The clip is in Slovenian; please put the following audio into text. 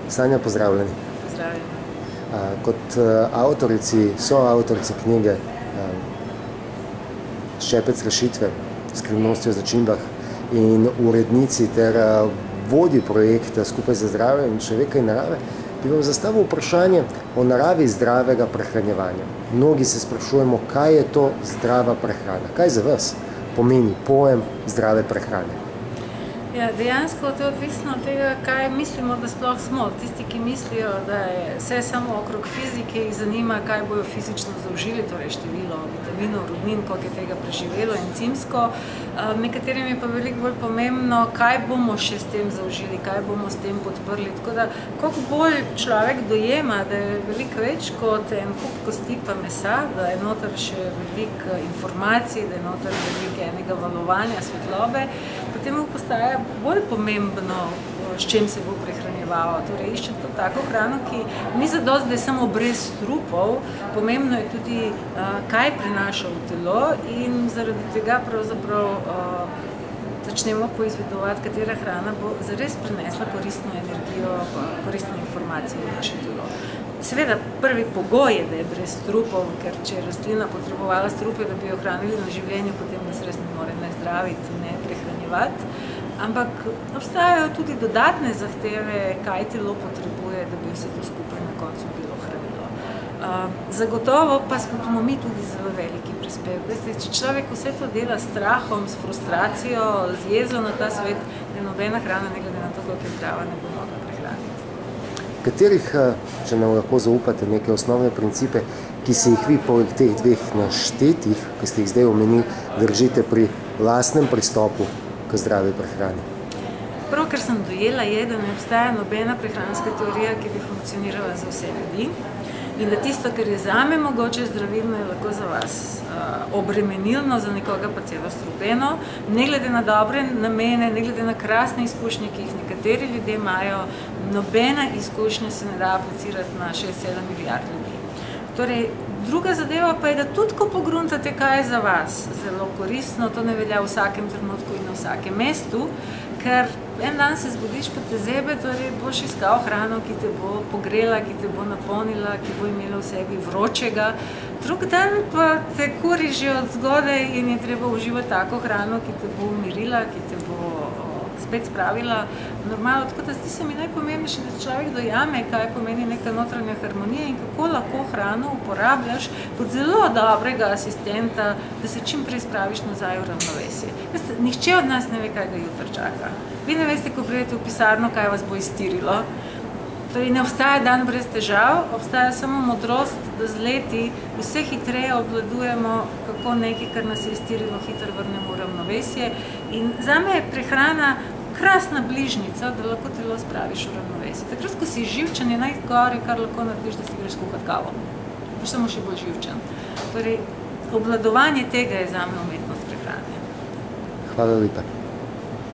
Sanja, pozdravljeni. Pozdravljeni. Kot soavtorici knjige Ščepec rešitve, Skrivnosti o začimbah in urednici ter vodji projekta Skupaj za zdravje in človeka in narave, bi vam zastavil vprašanje o naravi zdravega prehranjevanja. Mnogi se sprašujemo, kaj je to zdrava prehrana. Kaj za vas pomeni pojem zdrave prehrane? Ja, dejansko to je odvisno od tega, kaj mislimo, da sploh smo. Tisti, ki mislijo, da je vse samo okrog fizike, jih zanima, kaj bojo fizično zaužili, torej število vitaminov, rudnin, koliko je tega preživelo, encimsko. Nekaterim je pa veliko bolj pomembno, kaj bomo še s tem zaužili, kaj bomo s tem podprli. Tako da, koliko bolj človek dojema, da je veliko več kot en kup kosti pa mesa, da je noter še veliko informacij, da je noter veliko enega valovanja, svetlobe, potem mu postaja bolj pomembno, s čim se bo prehranjeval. Torej, išče to tako hrano, ki ni zadosti, da je samo brez strupov, pomembno je tudi, kaj prinaša v telo in zaradi tega pravzaprav začnemo poizvedovati, katera hrana bo zares prinesla koristno energijo pa koristne informacije v naše telo. Seveda, prvi pogoj je, da je brez strupov, ker če je rastlina potrebovala strupe, da bi jo hranili na življenju, potem nas res ne more ne zdraviti, ne prehranjevati. Ampak obstajajo tudi dodatne zahteve, kaj telo potrebuje, da bi vse to skupaj na koncu bilo hranilo. Zagotovo pa smo mi tudi zelo veliki prispevek. Če človek vse to dela s strahom, s frustracijo, z jezo na ta svet, da nobena hrana, ne glede na to, koliko je zdrava, ne bo mogla prehraniti. Katerih, če nam lahko zaupate, neke osnovne principe, ki se jih vi po teh dveh naštetih, ki ste jih zdaj omenili, držite pri lastnem pristopu k zdravi prehrani? Prvo, kar sem dojela, je, da ne obstaja nobena prehranska teorija, ki bi funkcionirala za vse ljudi in da tisto, kar je zame mogoče zdravilno, je lahko za vas obremenilno, za nekoga pa celo strupeno, ne glede na dobre namene, ne glede na krasne izkušnje, ki jih nekateri ljudje imajo, nobena izkušnja se ne da aplicirati na 6-7 milijard ljudi. Torej, druga zadeva pa je, da tudi ko pogruntate, kaj je za vas zelo koristno, to ne velja v vsakem trenutku in na vsakem mestu, ker en dan se zbudiš pa te zebe, torej boš iskal hrano, ki te bo pogrela, ki te bo napolnila, ki bo imela v sebi vročega. Drug dan pa te kuri že od zgodaj in je treba uživati tako hrano, ki te bo umirila, ki te bo spet spravila normalno. Tako da zdi se mi najpomembnejše, da človek dojame, kaj pomeni neka notranja harmonija in kako lahko hrano uporabljaš kot zelo dobrega asistenta, da se čim prej spraviš nazaj v ravnovesje. Nihče od nas ne ve, kaj ga jutri čaka. Vi ne veste, ko pridete v pisarno, kaj vas bo iztirilo. Torej, ne obstaja dan brez težav, obstaja samo modrost, da z leti vse hitreje obvladujemo, kako nekaj, kar nas je iztirilo, hitro vrnemo v ravnovesje. In zame je prehrana krasna bližnica, da lahko telo spraviš v ravnovesje. Takrat, ko si živčen, je najgore, kar lahko narediš, da si greš kuhati kavo. Boš samo še bolj živčen. Torej, obvladovanje tega je zame umetnost prehrane. Hvala lepa.